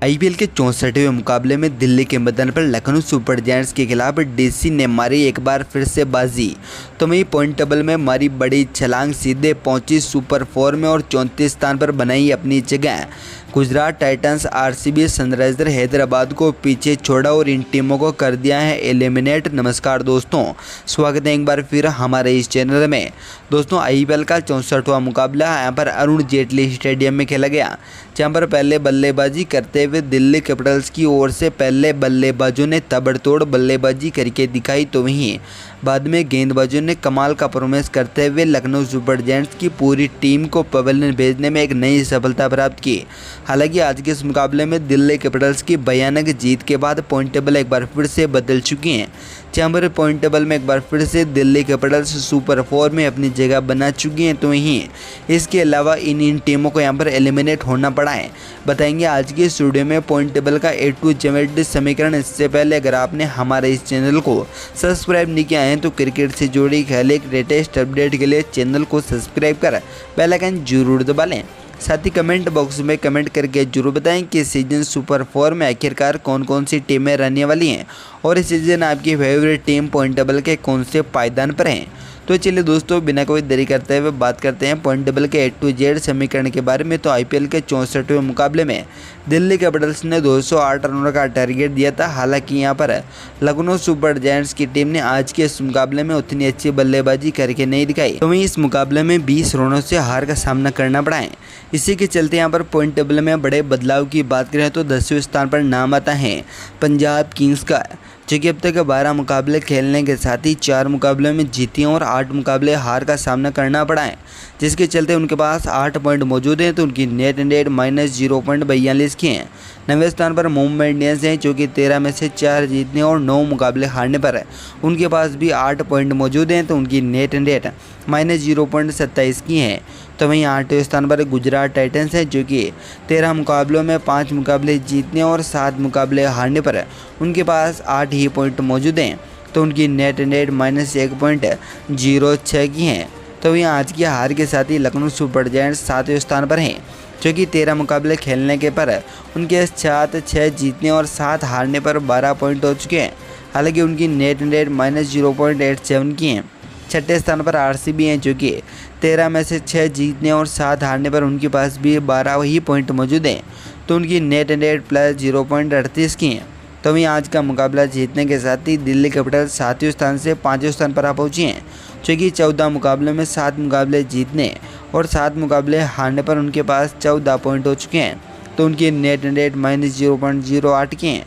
IPL के 64वें मुकाबले में दिल्ली के मैदान पर लखनऊ सुपर जायंट्स के खिलाफ डीसी ने मारी एक बार फिर से बाजी। तो वहीं पॉइंट टेबल में मारी बड़ी छलांग, सीधे पहुंची सुपर 4 में और 34 स्थान पर बनाई अपनी जगह। Gujarat Titans, RCB, Sunriser Hyderabad को पीछे छोड़ा और इन टीमों को कर दिया है एलिमिनेट। नमस्कार दोस्तों, स्वागत है एक बार फिर हमारे इस चैनल में। दोस्तों, आईपीएल का 64वां मुकाबला यहाँ पर अरुण जेटली स्टेडियम में खेला गया, जहाँ पर पहले बल्लेबाजी करते हुए दिल्ली कैपिटल्स की ओर से पहले बल्लेबाजों ने ताबड़तोड़ बल्लेबाजी करके दिखाई, तो वहीं बाद में गेंदबाजों ने कमाल का परफॉर्मेंस करते हुए लखनऊ सुपर जायंट्स की पूरी टीम को पवेलियन भेजने में एक नई सफलता प्राप्त की। हालांकि आज के इस मुकाबले में दिल्ली कैपिटल्स की भयानक जीत के बाद पॉइंट टेबल एक बार फिर से बदल चुकी हैं, जहाँ पर पॉइंट टेबल में एक बार फिर से दिल्ली कैपिटल्स सुपर 4 में अपनी जगह बना चुकी हैं। तो वहीं इसके अलावा इन टीमों को यहाँ पर एलिमिनेट होना पड़ा है। बताएंगे आज के स्टूडियो में पॉइंट टेबल का A to Z समीकरण। इससे पहले अगर आपने हमारे इस चैनल को सब्सक्राइब नहीं किया है तो क्रिकेट से जुड़ी खेल के लेटेस्ट अपडेट के लिए चैनल को सब्सक्राइब कर बेल आइकन जरूर दबा लें। साथ ही कमेंट बॉक्स में कमेंट करके जरूर बताएं कि सीजन सुपर 4 में आखिरकार कौन कौन सी टीमें रहने वाली हैं और इस सीजन आपकी फेवरेट टीम पॉइंट टेबल के कौन से पायदान पर हैं। तो चलिए दोस्तों, बिना कोई देरी करते हुए बात करते हैं पॉइंट टेबल के A to Z समीकरण के बारे में। तो आईपीएल के 64वें मुकाबले में दिल्ली कैपिटल्स ने 208 रनों का टारगेट दिया था। हालांकि यहां पर लखनऊ सुपर जायंट्स की टीम ने आज के इस मुकाबले में उतनी अच्छी बल्लेबाजी करके नहीं दिखाई, तो वहीं इस मुकाबले में 20 रनों से हार का सामना करना पड़ा है। इसी के चलते यहाँ पर पॉइंट टेबल में बड़े बदलाव की बात करें तो 10वें स्थान पर नाम आता है पंजाब किंग्स का, जो कि अब तक 12 मुकाबले खेलने के साथ ही 4 मुकाबले में जीती और 8 मुकाबले हार का सामना करना पड़ा है, जिसके चलते उनके पास 8 पॉइंट मौजूद हैं। तो उनकी नेट रेट -0.42 की है। 9वें स्थान पर मुंबई इंडियंस हैं, जो कि 13 में से 4 जीतने और 9 मुकाबले हारने पर उनके पास भी 8 पॉइंट मौजूद हैं। तो उनकी नेट रेट -0.27 की है। तो वहीं 8वें स्थान पर गुजरात टाइटंस है, जो कि 13 मुकाबलों में 5 मुकाबले जीतने और 7 मुकाबले हारने पर उनके पास 8 ही पॉइंट मौजूद हैं। तो उनकी नेट रेट -1.06 की है। तो वहीं आज की हार के साथ ही लखनऊ सुपर जायंट्स 7वें स्थान पर हैं, जो कि 13 मुकाबले खेलने के पर उनके साथ 6 जीतने और 7 हारने पर 12 पॉइंट हो चुके हैं। हालांकि उनकी नेट रेट -0.87 की है। 6ठे स्थान पर आरसीबी हैं, जो कि 13 में से 6 जीतने और 7 हारने पर उनके पास भी 12 ही पॉइंट मौजूद हैं। तो उनकी नेट रेट +0.38 की है। तो वहीं आज का मुकाबला जीतने के साथ ही दिल्ली कैपिटल्स 7वें स्थान से 5वें स्थान पर आ पहुंची हैं, जो कि 14 मुकाबलों में 7 मुकाबले जीतने और 7 मुकाबले हारने पर उनके पास 14 पॉइंट हो चुके हैं। तो उनकी नेट रेट -0.08 की है।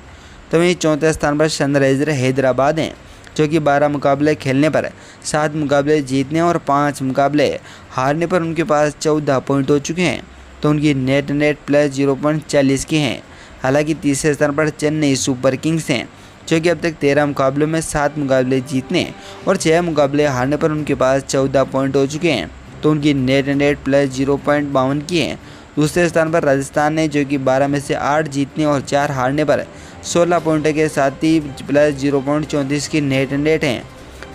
तो वहीं 4थे स्थान पर सनराइजर हैदराबाद हैं, जो कि 12 मुकाबले खेलने पर 7 मुकाबले जीतने और 5 मुकाबले हारने पर उनके पास 14 पॉइंट हो चुके हैं। तो उनकी नेट रेट +0.40 की है। हालांकि तीसरे स्थान पर चेन्नई सुपर किंग्स हैं, जो कि अब तक 13 मुकाबलों में 7 मुकाबले जीतने और 6 मुकाबले हारने पर उनके पास 14 पॉइंट हो चुके हैं। तो उनकी नेट रेट +0.52 की है। दूसरे स्थान पर राजस्थान है, जो कि 12 में से 8 जीतने और 4 हारने पर 16 पॉइंट के साथ ही +0.34 की नेट रेट है।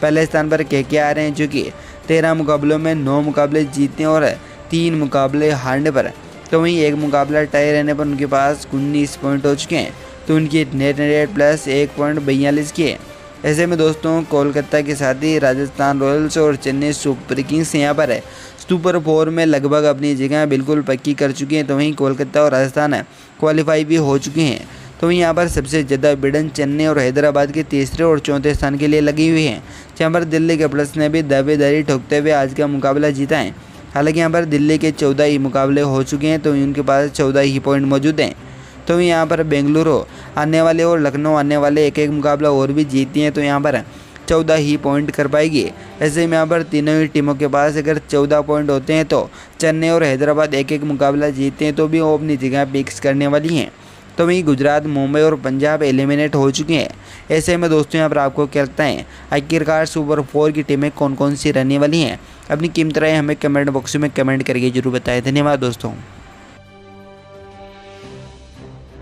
पहले स्थान पर केकेआर हैं, जो कि 13 मुकाबलों में 9 मुकाबले जीतने और 3 मुकाबले हारने पर, तो वहीं 1 मुकाबला टाई रहने पर उनके पास 19 पॉइंट हो चुके हैं। तो उनकी नेट रेट +1.42 की है। ऐसे में दोस्तों, कोलकाता के साथ ही राजस्थान रॉयल्स और चेन्नई सुपर किंग्स यहाँ पर सुपर 4 में लगभग अपनी जगह बिल्कुल पक्की कर चुके हैं। तो वहीं कोलकाता और राजस्थान क्वालिफाई भी हो चुके हैं। तो वहीं यहाँ पर सबसे ज़्यादा भिड़न चेन्नई और हैदराबाद के तीसरे और चौथे स्थान के लिए लगी हुई है, जहाँ पर दिल्ली कैपिटल्स ने भी दावेदारी ठोकते हुए आज का मुकाबला जीता है। हालांकि यहाँ पर दिल्ली के 14 ही मुकाबले हो चुके हैं, तो उनके पास 14 ही पॉइंट मौजूद हैं। तो यहाँ पर बेंगलुरु आने वाले और लखनऊ आने वाले एक मुकाबला और भी जीती हैं, तो यहाँ पर 14 ही पॉइंट कर पाएगी। ऐसे में यहाँ पर तीनों ही टीमों के पास अगर 14 पॉइंट होते हैं तो चेन्नई और हैदराबाद एक मुकाबला जीतते हैं तो भी वो अपनी जगह फिक्स करने वाली हैं। तो वहीं गुजरात, मुंबई और पंजाब एलिमिनेट हो चुके हैं। ऐसे में दोस्तों, यहाँ पर आपको क्या लगता है आखिरकार सुपर 4 की टीमें कौन कौन सी रहने वाली हैं? अपनी कीमत राय हमें कमेंट बॉक्स में कमेंट करके जरूर बताएं। धन्यवाद दोस्तों।